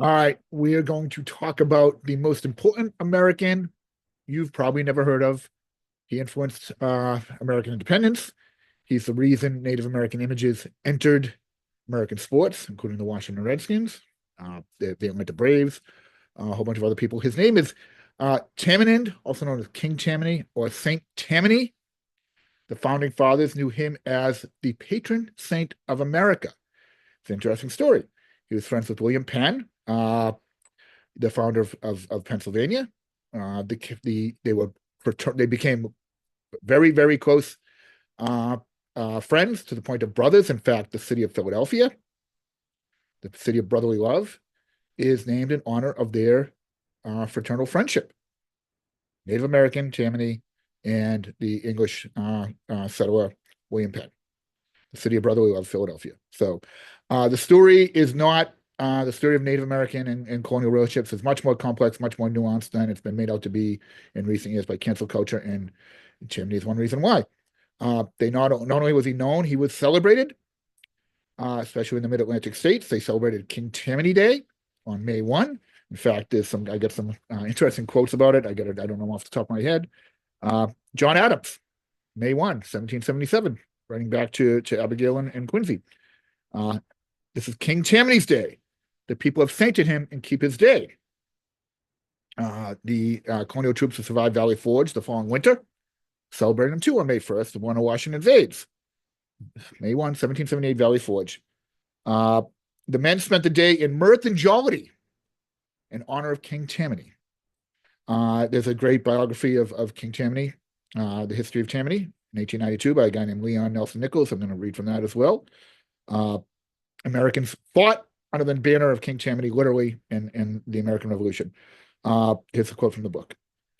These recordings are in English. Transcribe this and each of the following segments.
All right, we are going to talk about the most important American you've probably never heard of. He influenced American independence. He's the reason Native American images entered American sports, including the Washington Redskins. They went to Braves, a whole bunch of other people. His name is Tammany, also known as King Tammany or Saint Tammany. The founding fathers knew him as the patron saint of America. It's an interesting story. He was friends with William Penn, the founder of Pennsylvania. They became very close friends to the point of brothers. In fact, the city of Philadelphia, the city of brotherly love, is named in honor of their fraternal friendship. Native American Tammany and the English settler William Penn, the city of brotherly love, Philadelphia. So the story is not the story of Native American and colonial relationships is much more complex, much more nuanced than it's been made out to be in recent years by cancel culture. And Tammany is one reason why. They not only was he known, he was celebrated, especially in the Mid-Atlantic states. They celebrated King Tammany Day on May 1. In fact, I get some interesting quotes about it. I don't know off the top of my head. John Adams, May 1, 1777, writing back to Abigail and Quincy. This is King Tammany's Day. The people have sainted him and keep his day. The colonial troops who survived Valley Forge the following winter celebrated him too on May 1st, the one of Washington's aides. May 1, 1778, Valley Forge. The men spent the day in mirth and jollity in honor of King Tammany. There's a great biography of King Tammany, The History of Tammany, in 1892 by a guy named Leon Nelson Nichols. I'm going to read from that as well. Americans fought under the banner of King Tammany, literally, in the American Revolution. Here's a quote from the book.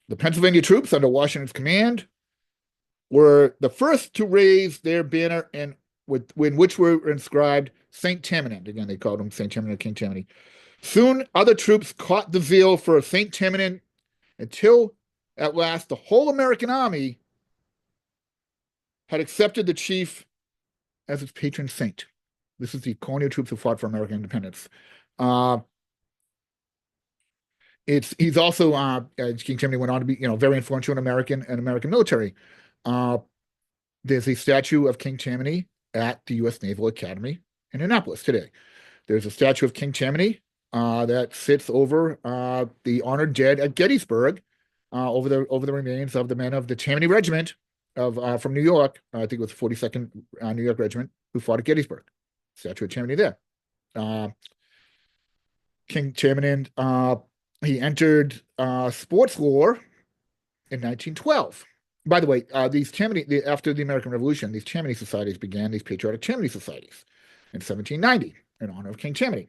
The Pennsylvania troops under Washington's command were the first to raise their banner in which were inscribed St. Tammany. Again, they called him St. Tammany or King Tammany. Soon other troops caught the zeal for St. Tammany until at last the whole American army had accepted the chief as its patron saint. This is the colonial troops who fought for American independence. He's also King Tammany went on to be very influential in American military. There's a statue of King Tammany at the U.S. Naval Academy in Annapolis today. There's a statue of King Tammany that sits over the honored dead at Gettysburg, over the remains of the men of the Tammany Regiment from New York. I think it was the 42nd New York Regiment who fought at Gettysburg. Statue of Tammany there. King Tammany, he entered sports lore in 1912. By the way, after the American Revolution, these Tammany societies began, these patriotic Tammany societies, in 1790 in honor of King Tammany.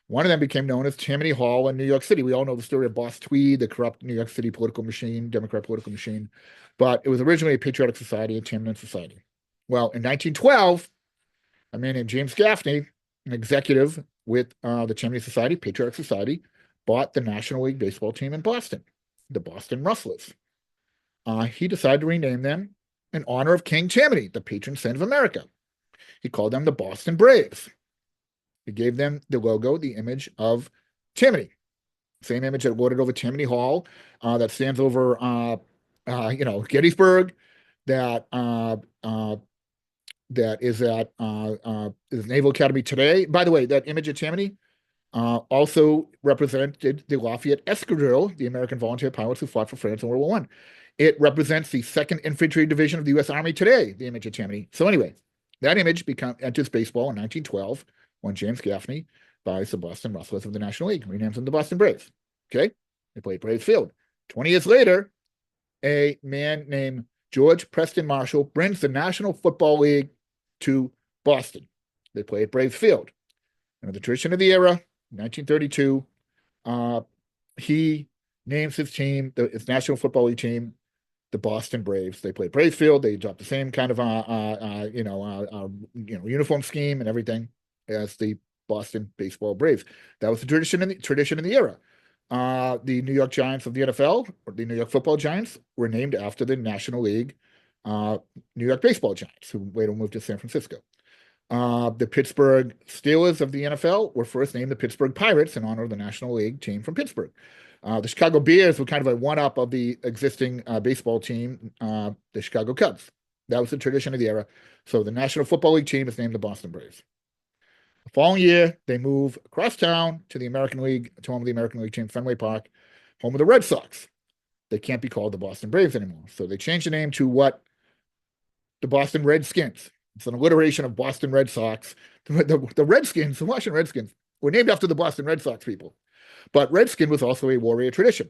One of them became known as Tammany Hall in New York City. We all know the story of Boss Tweed, the corrupt New York City political machine, Democrat political machine, but it was originally a patriotic society, a Tammany society. Well, in 1912, a man named James Gaffney, an executive with the Tammany Society, Patriotic Society, bought the National League baseball team in Boston, the Boston Rustlers. He decided to rename them in honor of King Tammany, the patron saint of America. He called them the Boston Braves. He gave them the logo, the image of Tammany, same image that loaded over Tammany Hall, that stands over, Gettysburg, that is at the Naval Academy today. By the way, that image of Tammany also represented the Lafayette Escadrille, the American volunteer pilots who fought for France in World War I. It represents the 2nd Infantry Division of the U.S. Army today, the image of Tammany. So anyway, that image enters baseball in 1912 when James Gaffney buys the Boston Rustlers of the National League, renames them the Boston Braves. Okay? They play at Braves Field. 20 years later, a man named George Preston Marshall brings the National Football League to Boston. They play at Braves Field. And the tradition of the era, 1932, he names his team, his National Football League team, the Boston Braves. They play at Braves Field. They adopt the same kind of uniform scheme and everything as the Boston baseball Braves. That was the tradition in the era. The New York Giants of the NFL, or the New York Football Giants, were named after the National League New York Baseball Giants, who later moved to San Francisco. The Pittsburgh Steelers of the NFL were first named the Pittsburgh Pirates in honor of the National League team from Pittsburgh. The Chicago Bears were kind of a one-up of the existing baseball team, the Chicago Cubs. That was the tradition of the era. So the National Football League team is named the Boston Braves. The following year, they move across town to the American League, to home of the American League team, Fenway Park, home of the Red Sox. They can't be called the Boston Braves anymore. So they changed the name to what? The Boston Redskins. It's an alliteration of Boston Red Sox. The Redskins, the Washington Redskins, were named after the Boston Red Sox people. But Redskin was also a warrior tradition.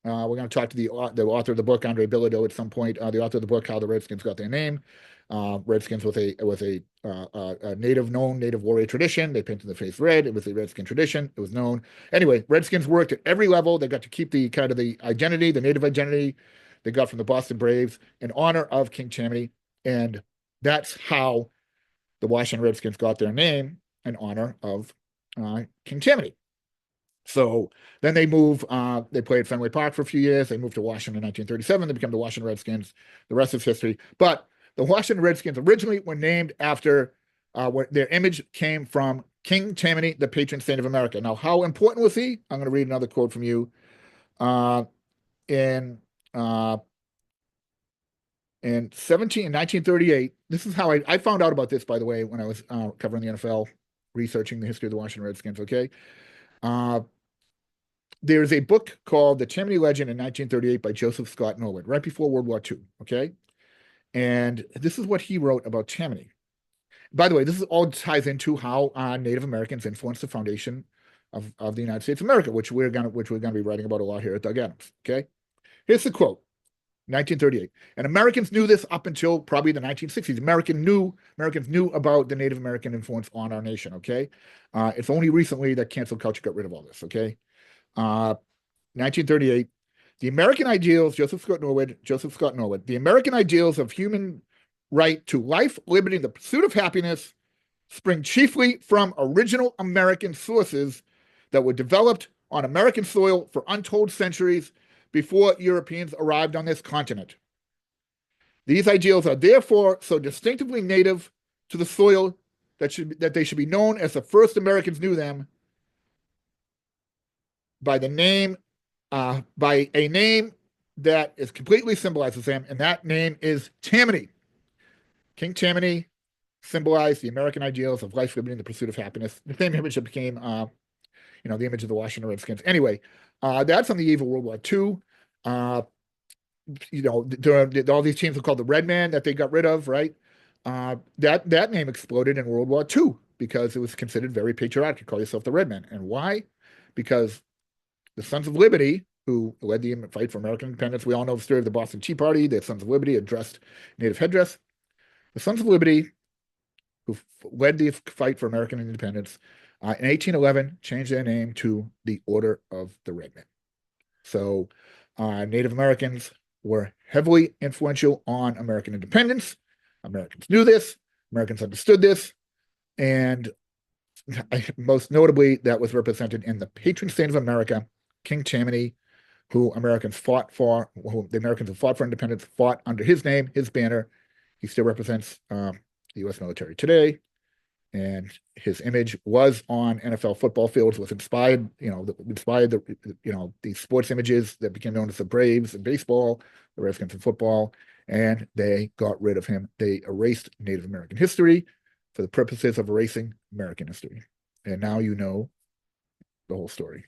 We're going to talk to the author of the book, Andre Bilodeau, at some point. The author of the book, How the Redskins Got Their Name. Redskins was a known native warrior tradition. They painted the face red. It was a Redskin tradition. It was known. Anyway, Redskins worked at every level. They got to keep the kind of the identity, the native identity they got from the Boston Braves in honor of King Tammany. And that's how the Washington Redskins got their name in honor of King Tammany. So then they played at Fenway Park for a few years. They moved to Washington in 1937. They became the Washington Redskins. The rest is history. But the Washington Redskins originally were named after, their image came from King Tammany, the patron saint of America. Now, how important was he? I'm going to read another quote from you. In 1938, this is how I found out about this, by the way, when I was covering the NFL, researching the history of the Washington Redskins, okay? There's a book called The Tammany Legend in 1938 by Joseph Scott Norwood, right before World War II, okay? And this is what he wrote about Tammany. By the way, this all ties into how Native Americans influenced the foundation of the United States of America, which we're gonna be writing about a lot here at Doug Adams, okay? Here's the quote. 1938. And Americans knew this up until probably the 1960s. Americans knew about the Native American influence on our nation, okay? It's only recently that cancel culture got rid of all this, okay? 1938. The American ideals, Joseph Scott Norwood, the American ideals of human right to life, liberty, and the pursuit of happiness spring chiefly from original American sources that were developed on American soil for untold centuries before Europeans arrived on this continent. These ideals are therefore so distinctively native to the soil that they should be known as the first Americans knew them by a name that is completely symbolizes them, and that name is Tammany. King Tammany symbolized the American ideals of life, liberty, and the pursuit of happiness. The same image that became, the image of the Washington Redskins. Anyway, that's on the eve of World War II. All these teams were called the Red Man that they got rid of, right? That name exploded in World War II because it was considered very patriotic to call yourself the Red Man. And why? Because the Sons of Liberty, who led the fight for American independence, we all know the story of the Boston Tea Party. The Sons of Liberty addressed native headdress. The Sons of Liberty, who led the fight for American independence, in 1811 changed their name to the Order of the Red Men. So Native Americans were heavily influential on American independence. Americans knew this. Americans understood this. And most notably, that was represented in the patron saint of America, King Tammany, who the Americans who fought for independence, fought under his name, his banner. He still represents the U.S. military today. And his image was on NFL football fields, was inspired the sports images that became known as the Braves in baseball, the Redskins in football, and they got rid of him. They erased Native American history for the purposes of erasing American history. And now you know the whole story.